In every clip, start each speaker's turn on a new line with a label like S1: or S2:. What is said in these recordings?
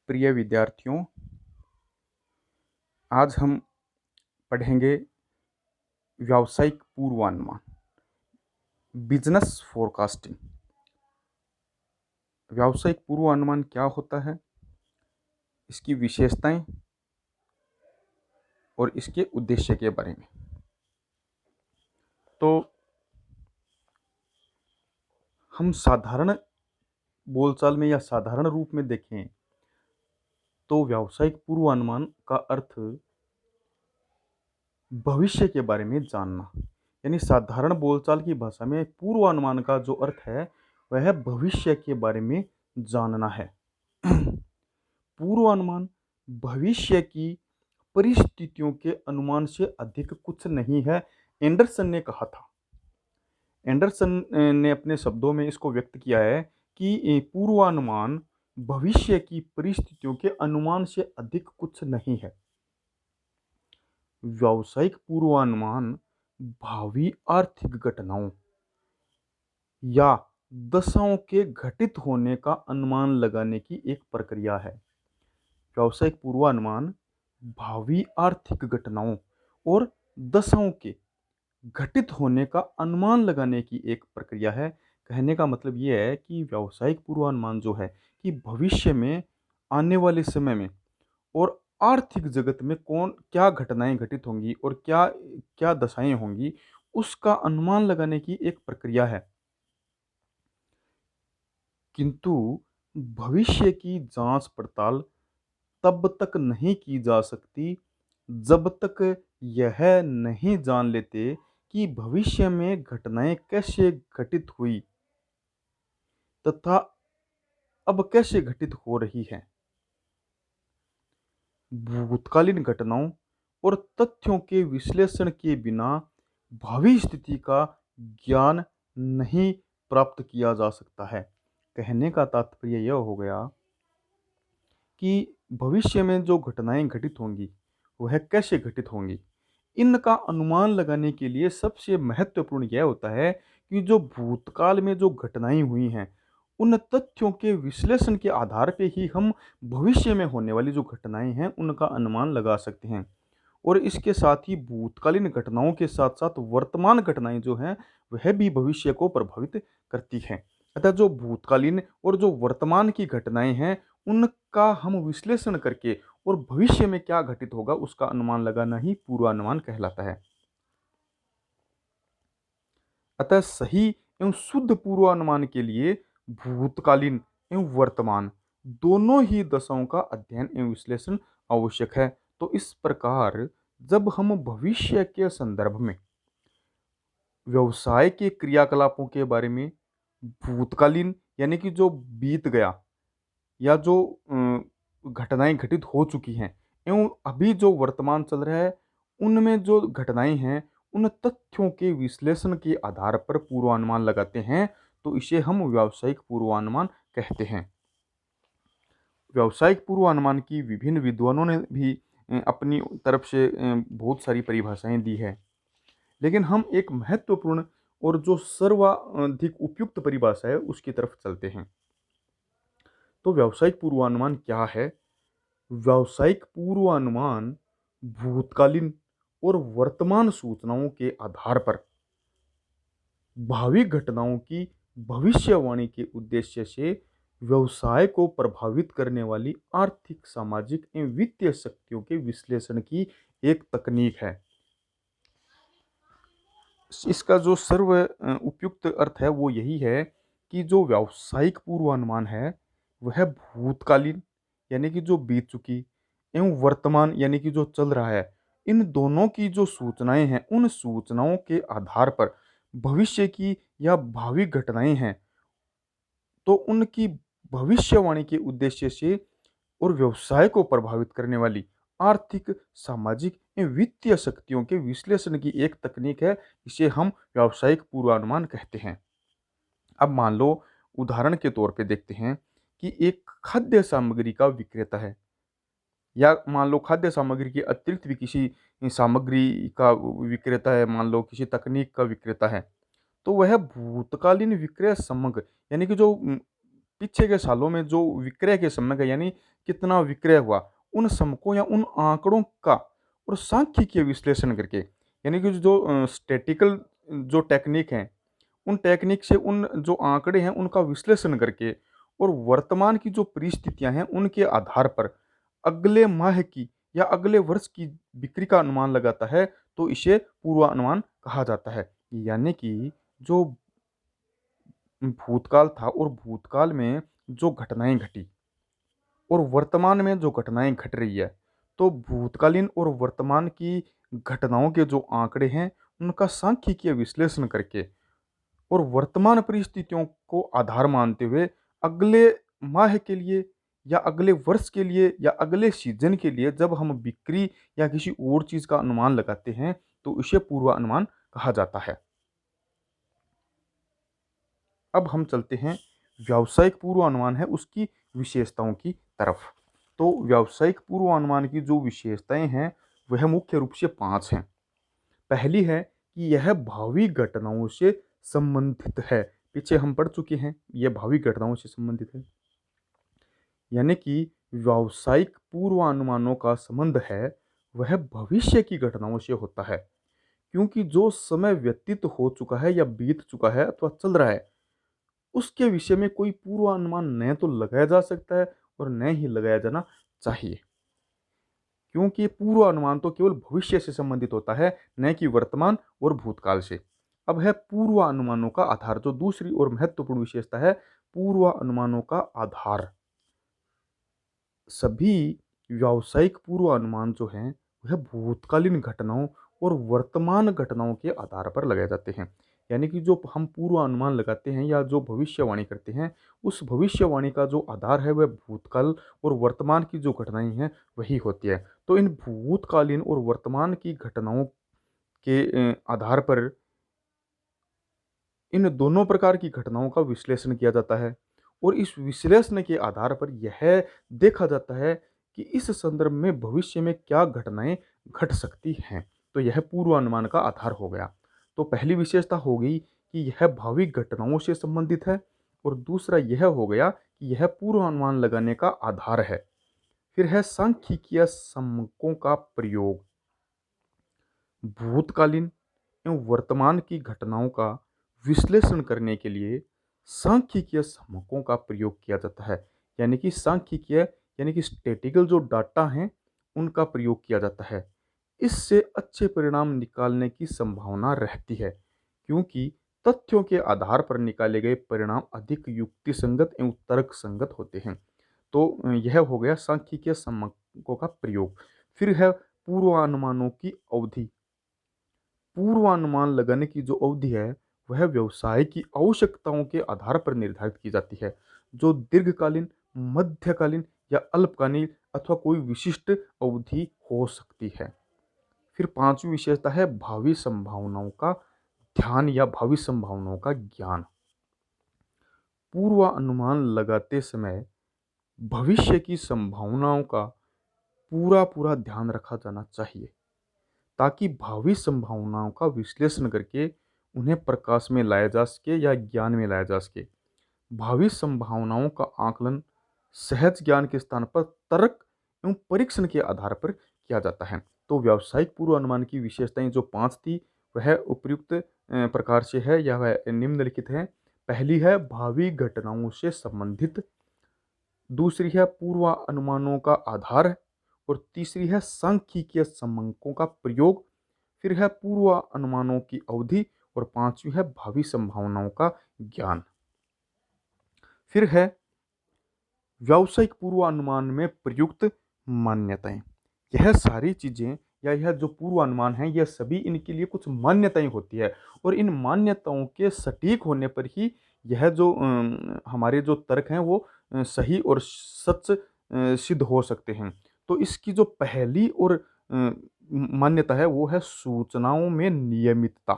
S1: प्रिय विद्यार्थियों, आज हम पढ़ेंगे व्यावसायिक पूर्वानुमान, बिजनेस फोरकास्टिंग। व्यावसायिक पूर्वानुमान क्या होता है, इसकी विशेषताएं और इसके उद्देश्य के बारे में। तो हम साधारण बोलचाल में या साधारण रूप में देखें तो व्यावसायिक पूर्वानुमान का अर्थ भविष्य के बारे में जानना, यानी साधारण बोलचाल की भाषा में पूर्वानुमान का जो अर्थ है वह भविष्य के बारे में जानना है। पूर्वानुमान भविष्य की परिस्थितियों के अनुमान से अधिक कुछ नहीं है, एंडरसन ने कहा था। एंडरसन ने अपने शब्दों में इसको व्यक्त किया है कि पूर्वानुमान भविष्य की परिस्थितियों के अनुमान से अधिक कुछ नहीं है। व्यावसायिक पूर्वानुमान भावी आर्थिक घटनाओं या दशाओं के घटित होने का अनुमान लगाने की एक प्रक्रिया है। व्यावसायिक पूर्वानुमान भावी आर्थिक घटनाओं और दशाओं के घटित होने का अनुमान लगाने की एक प्रक्रिया है। कहने का मतलब यह है कि व्यावसायिक पूर्वानुमान जो है कि भविष्य में आने वाले समय में और आर्थिक जगत में कौन क्या घटनाएं घटित होंगी और क्या क्या दशाएं होंगी, उसका अनुमान लगाने की एक प्रक्रिया है। किंतु भविष्य की जांच पड़ताल तब तक नहीं की जा सकती जब तक यह नहीं जान लेते कि भविष्य में घटनाएं कैसे घटित हुई तथा अब कैसे घटित हो रही हैं। भूतकालीन घटनाओं और तथ्यों के विश्लेषण के बिना भावी स्थिति का ज्ञान नहीं प्राप्त किया जा सकता है। कहने का तात्पर्य यह हो गया कि भविष्य में जो घटनाएं घटित होंगी वह कैसे घटित होंगी, इनका अनुमान लगाने के लिए सबसे महत्वपूर्ण यह होता है कि जो भूतकाल में जो घटनाएं हुई हैं उन तथ्यों के विश्लेषण के आधार पे ही हम भविष्य में होने वाली जो घटनाएं हैं उनका अनुमान लगा सकते हैं। और इसके साथ ही भूतकालीन घटनाओं के साथ साथ वर्तमान घटनाएं जो हैं वह भी भविष्य को प्रभावित करती हैं। अतः जो भूतकालीन और जो वर्तमान की घटनाएं हैं उनका हम विश्लेषण करके और भविष्य में क्या घटित होगा उसका अनुमान लगाना ही पूर्वानुमान कहलाता है। अतः सही एवं शुद्ध पूर्वानुमान के लिए भूतकालीन एवं वर्तमान दोनों ही दशाओं का अध्ययन एवं विश्लेषण आवश्यक है। तो इस प्रकार जब हम भविष्य के संदर्भ में व्यवसाय के क्रियाकलापों के बारे में भूतकालीन यानी कि जो बीत गया या जो घटनाएं घटित हो चुकी हैं एवं अभी जो वर्तमान चल रहा है उनमें जो घटनाएं हैं उन तथ्यों के विश्लेषण के आधार पर पूर्वानुमान लगाते हैं, तो इसे हम व्यावसायिक पूर्वानुमान कहते हैं। व्यावसायिक पूर्वानुमान की विभिन्न विद्वानों ने भी अपनी तरफ से बहुत सारी परिभाषाएं दी है, लेकिन हम एक महत्वपूर्ण और जो सर्वाधिक उपयुक्त परिभाषा है उसकी तरफ चलते हैं। तो व्यावसायिक पूर्वानुमान क्या है? व्यावसायिक पूर्वानुमान भूतकालीन और वर्तमान सूचनाओं के आधार पर भावी घटनाओं की भविष्यवाणी के उद्देश्य से व्यवसाय को प्रभावित करने वाली आर्थिक, सामाजिक एवं वित्तीय शक्तियों के विश्लेषण की एक तकनीक है। इसका जो सर्व उपयुक्त अर्थ है वो यही है कि जो व्यावसायिक पूर्वानुमान है वह भूतकालीन यानी कि जो बीत चुकी एवं वर्तमान यानी कि जो चल रहा है, इन दोनों की जो सूचनाएं हैं उन सूचनाओं के आधार पर भविष्य की या भावी घटनाएं हैं तो उनकी भविष्यवाणी के उद्देश्य से और व्यवसाय को प्रभावित करने वाली आर्थिक, सामाजिक एवं वित्तीय शक्तियों के विश्लेषण की एक तकनीक है। इसे हम व्यावसायिक पूर्वानुमान कहते हैं। अब मान लो उदाहरण के तौर पे देखते हैं कि एक खाद्य सामग्री का विक्रेता है या मान लो खाद्य सामग्री के अतिरिक्त भी किसी सामग्री का विक्रेता है, मान लो किसी तकनीक का विक्रेता है, तो वह भूतकालीन विक्रय समग्र यानी कि जो पीछे के सालों में जो विक्रय के समय का यानी कितना विक्रय हुआ, उन समकों या उन आंकड़ों का और सांख्यिकीय विश्लेषण करके, यानी कि जो स्टैटिकल जो टेक्निक हैं, उन टेक्निक से उन जो आंकड़े हैं उनका विश्लेषण करके और वर्तमान की जो परिस्थितियां हैं उनके आधार पर अगले माह की या अगले वर्ष की बिक्री का अनुमान लगाता है, तो इसे पूर्वानुमान कहा जाता है। यानी कि जो भूतकाल था और भूतकाल में जो घटनाएं घटी और वर्तमान में जो घटनाएं घट रही है, तो भूतकालीन और वर्तमान की घटनाओं के जो आंकड़े हैं उनका सांख्यिकीय विश्लेषण करके और वर्तमान परिस्थितियों को आधार मानते हुए अगले माह के लिए या अगले वर्ष के लिए या अगले सीजन के लिए जब हम बिक्री या किसी और चीज का अनुमान लगाते हैं, तो इसे पूर्वानुमान कहा जाता है। अब हम चलते हैं व्यावसायिक पूर्वानुमान है उसकी विशेषताओं की तरफ। तो व्यावसायिक पूर्वानुमान की जो विशेषताएं हैं वह मुख्य रूप से 5 हैं। पहली है कि यह भावी घटनाओं से संबंधित है। पीछे हम पढ़ चुके हैं, यह भावी घटनाओं से संबंधित है। यानी कि व्यावसायिक पूर्वानुमानों का संबंध है वह भविष्य की घटनाओं से होता है, क्योंकि जो समय व्यतीत हो चुका है या बीत चुका है अथवा चल रहा है, उसके विषय में कोई पूर्वानुमान न तो लगाया जा सकता है और न ही लगाया जाना चाहिए, क्योंकि पूर्वानुमान तो केवल भविष्य से संबंधित होता है, न कि वर्तमान और भूतकाल से। अब है पूर्वानुमानों का आधार, जो दूसरी और महत्वपूर्ण विशेषता है पूर्वानुमानों का आधार। सभी व्यावसायिक पूर्वानुमान जो हैं वह भूतकालीन घटनाओं और वर्तमान घटनाओं के आधार पर लगाए जाते हैं। यानी कि जो हम पूर्वानुमान लगाते हैं या जो भविष्यवाणी करते हैं, उस भविष्यवाणी का जो आधार है वह भूतकाल और वर्तमान की जो घटनाएं हैं वही होती है। तो इन भूतकालीन और वर्तमान की घटनाओं के आधार पर इन दोनों प्रकार की घटनाओं का विश्लेषण किया जाता है और इस विश्लेषण के आधार पर यह देखा जाता है कि इस संदर्भ में भविष्य में क्या घटनाएं घट सकती हैं। तो यह पूर्वानुमान का आधार हो गया। तो पहली विशेषता हो गई कि यह भावी घटनाओं से संबंधित है और दूसरा यह हो गया कि यह पूर्वानुमान लगाने का आधार है। फिर है सांख्यिकीय समकों का प्रयोग। भूतकालीन एवं वर्तमान की घटनाओं का विश्लेषण करने के लिए सांख्यिकीय समकों का प्रयोग किया जाता है। यानी कि सांख्यिकीय यानी कि स्टैटिकल जो डाटा हैं उनका प्रयोग किया जाता है। इससे अच्छे परिणाम निकालने की संभावना रहती है, क्योंकि तथ्यों के आधार पर निकाले गए परिणाम अधिक युक्तिसंगत एवं तर्कसंगत होते हैं। तो यह हो गया सांख्यिकीय समकों का प्रयोग। फिर है पूर्वानुमानों की अवधि। पूर्वानुमान लगाने की जो अवधि है वह व्यवसाय की आवश्यकताओं के आधार पर निर्धारित की जाती है, जो दीर्घकालीन, मध्यकालीन या अल्पकालीन अथवा कोई विशिष्ट अवधि हो सकती है। फिर पांचवी विशेषता है भावी संभावनाओं का ध्यान या भावी संभावनाओं का ज्ञान। पूर्वानुमान लगाते समय भविष्य की संभावनाओं का पूरा पूरा ध्यान रखा जाना चाहिए, ताकि भावी संभावनाओं का विश्लेषण करके उन्हें प्रकाश में लाया जा सके या ज्ञान में लाया जा सके। भावी संभावनाओं का आकलन सहज ज्ञान के स्थान पर तर्क एवं परीक्षण के आधार पर किया जाता है। तो व्यावसायिक पूर्वानुमान की विशेषताएं जो 5 थी वह उपयुक्त प्रकार से है या वह निम्नलिखित है। पहली है भावी घटनाओं से संबंधित, दूसरी है पूर्वानुमानों का आधार और तीसरी है सांख्यिकीय समकों का प्रयोग। फिर है पूर्वानुमानों की अवधि और पांचवी है भावी संभावनाओं का ज्ञान। फिर है व्यावसायिक पूर्वानुमान में प्रयुक्त मान्यताएं। यह सारी चीजें या यह जो पूर्वानुमान है यह सभी इनके लिए कुछ मान्यताएं होती है और इन मान्यताओं के सटीक होने पर ही यह जो हमारे जो तर्क हैं वो सही और सच सिद्ध हो सकते हैं। तो इसकी जो पहली और मान्यता है वो है सूचनाओं में नियमितता।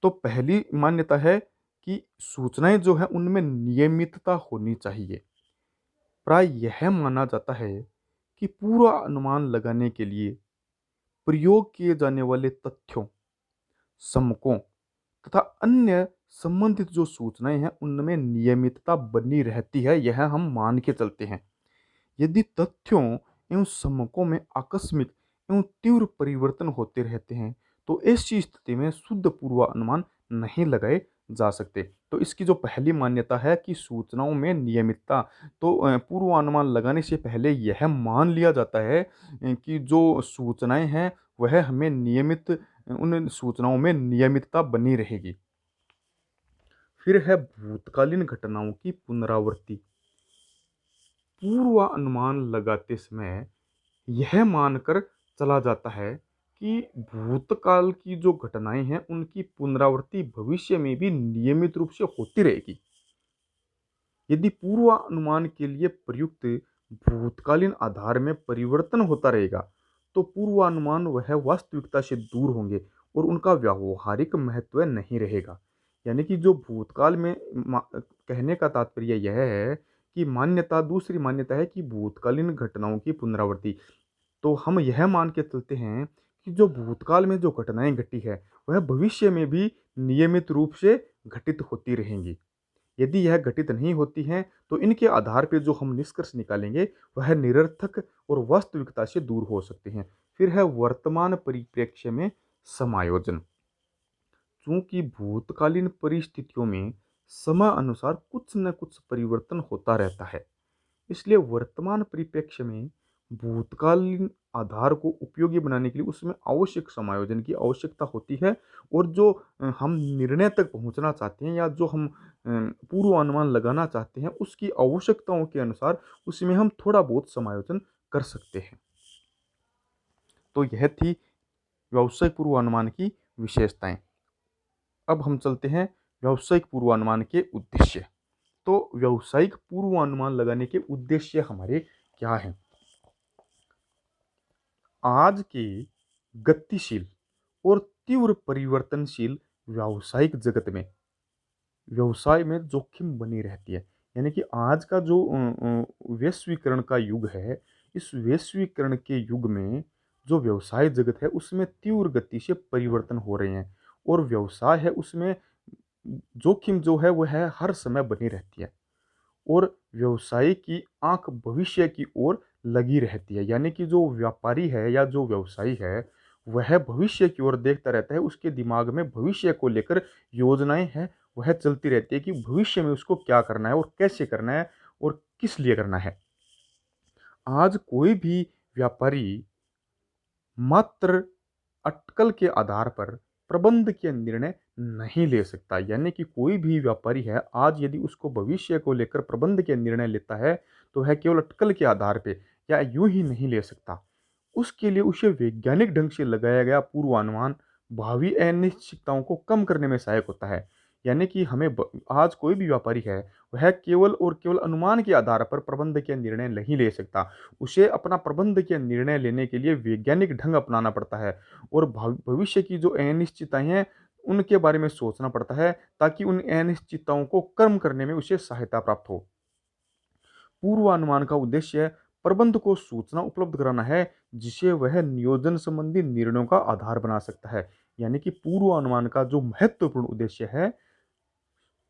S1: तो पहली मान्यता है कि सूचनाएं जो है उनमें नियमितता होनी चाहिए। प्राय यह माना जाता है कि पूरा अनुमान लगाने के लिए प्रयोग किए जाने वाले तथ्यों, समकों तथा अन्य संबंधित जो सूचनाएं हैं उनमें नियमितता बनी रहती है, यह हम मान के चलते हैं। यदि तथ्यों एवं समकों में आकस्मिक एवं तीव्र परिवर्तन होते रहते हैं, तो ऐसी स्थिति में शुद्ध पूर्वानुमान नहीं लगाए जा सकते। तो इसकी जो पहली मान्यता है कि सूचनाओं में नियमितता, तो पूर्वानुमान लगाने से पहले यह मान लिया जाता है कि जो सूचनाएं हैं वह हमें उन सूचनाओं में नियमितता बनी रहेगी। फिर है भूतकालीन घटनाओं की पुनरावृत्ति। पूर्वानुमान लगाते समय यह मानकर चला जाता है कि भूतकाल की जो घटनाएं हैं उनकी पुनरावृत्ति भविष्य में भी नियमित रूप से होती रहेगी। यदि पूर्वानुमान के लिए प्रयुक्त भूतकालीन आधार में परिवर्तन होता रहेगा, तो पूर्वानुमान वह वास्तविकता से दूर होंगे और उनका व्यावहारिक महत्व नहीं रहेगा। यानी कि जो भूतकाल में कहने का तात्पर्य यह है कि मान्यता, दूसरी मान्यता है कि भूतकालीन घटनाओं की पुनरावृत्ति। तो हम यह मान के चलते हैं कि जो भूतकाल में जो घटनाएं घटी है वह भविष्य में भी नियमित रूप से घटित होती रहेंगी। यदि यह घटित नहीं होती हैं, तो इनके आधार पर जो हम निष्कर्ष निकालेंगे वह निरर्थक और वास्तविकता से दूर हो सकते हैं। फिर है वर्तमान परिप्रेक्ष्य में समायोजन। चूंकि भूतकालीन परिस्थितियों में समय अनुसार कुछ न कुछ परिवर्तन होता रहता है, इसलिए वर्तमान परिप्रेक्ष्य में भूतकालीन आधार को उपयोगी बनाने के लिए उसमें आवश्यक समायोजन की आवश्यकता होती है। और जो हम निर्णय तक पहुंचना चाहते हैं या जो हम पूर्वानुमान लगाना चाहते हैं उसकी आवश्यकताओं के अनुसार उसमें हम थोड़ा बहुत समायोजन कर सकते हैं। तो यह थी व्यावसायिक पूर्वानुमान की विशेषताएं। अब हम चलते हैं व्यावसायिक पूर्वानुमान के उद्देश्य। तो व्यावसायिक पूर्वानुमान लगाने के उद्देश्य हमारे क्या हैं? आज के गतिशील और तीव्र परिवर्तनशील व्यावसायिक जगत में व्यवसाय में जोखिम बनी रहती है। यानी कि आज का जो वैश्वीकरण का युग है, इस वैश्वीकरण के युग में जो व्यवसाय जगत है उसमें तीव्र गति से परिवर्तन हो रहे हैं और व्यवसाय है उसमें जोखिम जो है वह है हर समय बनी रहती है। और व्यवसाय की आंख भविष्य की ओर लगी रहती है। यानी कि जो व्यापारी है या जो व्यवसायी है वह भविष्य की ओर देखता रहता है, उसके दिमाग में भविष्य को लेकर योजनाएं हैं वह चलती रहती है कि भविष्य में उसको क्या करना है और कैसे करना है और किस लिए करना है। आज कोई भी व्यापारी मात्र अटकल के आधार पर प्रबंध के निर्णय नहीं ले सकता। यानी कि कोई भी व्यापारी है आज यदि उसको भविष्य को लेकर प्रबंध के निर्णय लेता है तो वह केवल अटकल के आधार पे या यूं ही नहीं ले सकता। उसके लिए उसे वैज्ञानिक ढंग से लगाया गया पूर्वानुमान भावी अनिश्चितताओं को कम करने में सहायक होता है। यानी कि आज कोई भी व्यापारी है वह केवल और केवल अनुमान के आधार पर प्रबंध के निर्णय नहीं ले सकता। उसे अपना प्रबंध के निर्णय लेने के लिए वैज्ञानिक ढंग अपनाना पड़ता है और भविष्य की जो अनिश्चितताएं हैं उनके बारे में सोचना पड़ता है ताकि उन अनिश्चितताओं को कम करने में उसे सहायता प्राप्त हो। पूर्वानुमान का उद्देश्य प्रबंध को सूचना उपलब्ध कराना है जिसे वह नियोजन संबंधी निर्णयों का आधार बना सकता है। यानी कि पूर्वानुमान का जो महत्वपूर्ण उद्देश्य है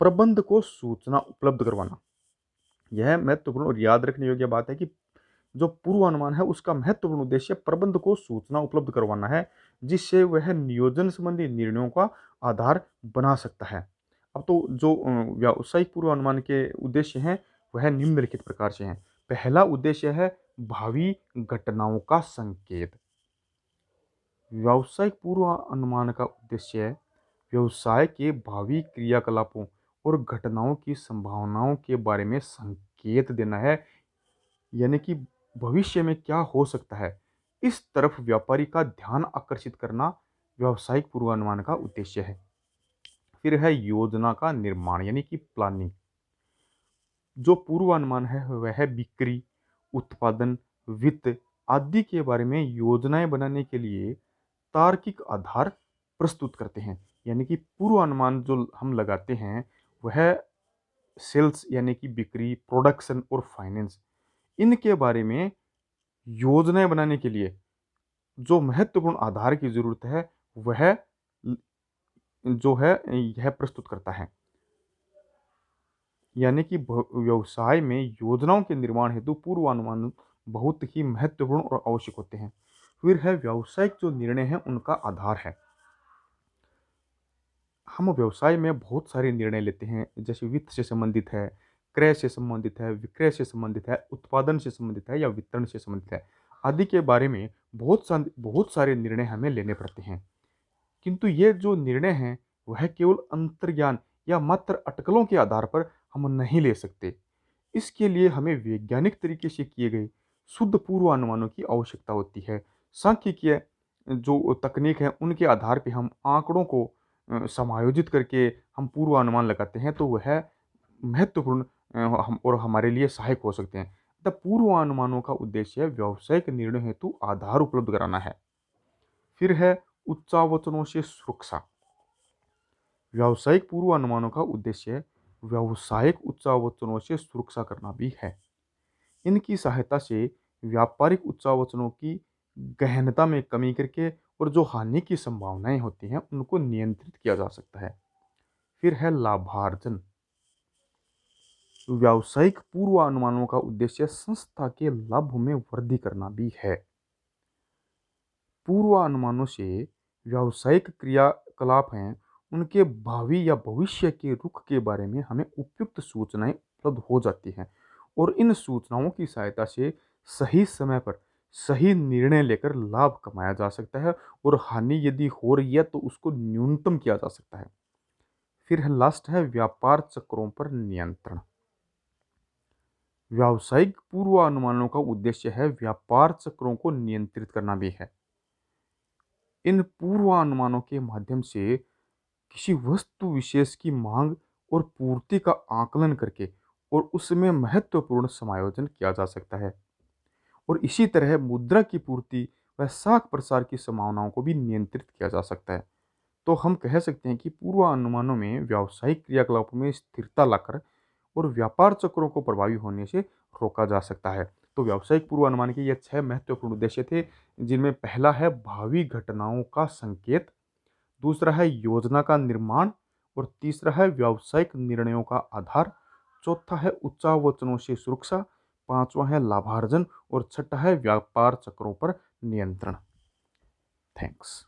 S1: प्रबंध को सूचना उपलब्ध करवाना। यह महत्वपूर्ण और याद रखने योग्य बात है कि जो पूर्वानुमान है उसका महत्वपूर्ण उद्देश्य प्रबंध को सूचना उपलब्ध करवाना है जिससे वह नियोजन संबंधी निर्णयों का आधार बना सकता है। अब तो जो व्यावसायिक पूर्वानुमान के उद्देश्य हैं वह निम्नलिखित प्रकार से हैं। पहला उद्देश्य है भावी घटनाओं का संकेत। व्यावसायिक पूर्वानुमान का उद्देश्य व्यवसाय के भावी क्रियाकलापों और घटनाओं की संभावनाओं के बारे में संकेत देना है। यानी कि भविष्य में क्या हो सकता है इस तरफ व्यापारी का ध्यान आकर्षित करना व्यावसायिक पूर्वानुमान का उद्देश्य है। फिर है योजना का निर्माण यानी कि प्लानिंग। जो पूर्वानुमान है वह बिक्री, उत्पादन, वित्त आदि के बारे में योजनाएं बनाने के लिए तार्किक आधार प्रस्तुत करते हैं। यानी कि पूर्वानुमान जो हम लगाते हैं वह सेल्स यानी कि बिक्री, प्रोडक्शन और फाइनेंस इनके बारे में योजनाएं बनाने के लिए जो महत्वपूर्ण आधार की जरूरत है वह जो है यह प्रस्तुत करता है। यानी कि व्यवसाय में योजनाओं के निर्माण हेतु पूर्वानुमान बहुत ही महत्वपूर्ण और आवश्यक होते हैं। फिर है व्यावसायिक जो निर्णय हैं उनका आधार है। हम व्यवसाय में बहुत सारे निर्णय लेते हैं, जैसे वित्त से संबंधित है, क्रय से संबंधित है, विक्रय से संबंधित है, उत्पादन से संबंधित है या वितरण से संबंधित है, आदि के बारे में बहुत सारे निर्णय हमें लेने पड़ते हैं। किंतु ये जो निर्णय हैं, वह केवल अंतर्ज्ञान या मात्र अटकलों के आधार पर हम नहीं ले सकते। इसके लिए हमें वैज्ञानिक तरीके से किए गए शुद्ध पूर्वानुमानों की आवश्यकता होती है। सांख्यिकीय जो तकनीक है, उनके आधार पे हम आंकड़ों को समायोजित करके हम पूर्वानुमान लगाते हैं, तो वह महत्वपूर्ण हम और हमारे लिए सहायक हो सकते हैं। पूर्वानुमानों का उद्देश्य है व्यावसायिक निर्णय हेतु आधार उपलब्ध कराना है। फिर है उच्चावचनों से सुरक्षा। व्यावसायिक पूर्वानुमानों का उद्देश्य व्यावसायिक उच्चावचनों से सुरक्षा करना भी है। इनकी सहायता से व्यापारिक उच्चावचनों की गहनता में कमी करके और जो हानि की संभावनाएं होती हैं उनको नियंत्रित किया जा सकता है। फिर है लाभार्जन। व्यावसायिक पूर्वानुमानों का उद्देश्य संस्था के लाभ में वृद्धि करना भी है। पूर्वानुमानों से व्यावसायिक क्रियाकलाप हैं, उनके भावी या भविष्य के रुख के बारे में हमें उपयुक्त सूचनाएं उपलब्ध हो जाती हैं और इन सूचनाओं की सहायता से सही समय पर सही निर्णय लेकर लाभ कमाया जा सकता है और हानि यदि हो रही है तो उसको न्यूनतम किया जा सकता है। फिर है लास्ट है व्यापार चक्रों पर नियंत्रण। व्यावसायिक पूर्वानुमानों का उद्देश्य है व्यापार चक्रों को नियंत्रित करना भी है। इन पूर्वानुमानों के माध्यम से किसी वस्तु विशेष की मांग और पूर्ति का आकलन करके और उसमें महत्वपूर्ण समायोजन किया जा सकता है और इसी तरह मुद्रा की पूर्ति व साख प्रसार की संभावनाओं को भी नियंत्रित किया जा सकता है। तो हम कह सकते हैं कि पूर्वानुमानों में व्यावसायिक क्रियाकलापों में स्थिरता लाकर और व्यापार चक्रों को प्रभावी होने से रोका जा सकता है। तो व्यावसायिक पूर्वानुमान के ये 6 महत्वपूर्ण उद्देश्य थे, जिनमें पहला है भावी घटनाओं का संकेत, दूसरा है योजना का निर्माण और तीसरा है व्यावसायिक निर्णयों का आधार, चौथा है उच्चावचनों से सुरक्षा, पांचवा है लाभार्जन और छठा है व्यापार चक्रों पर नियंत्रण। थैंक्स।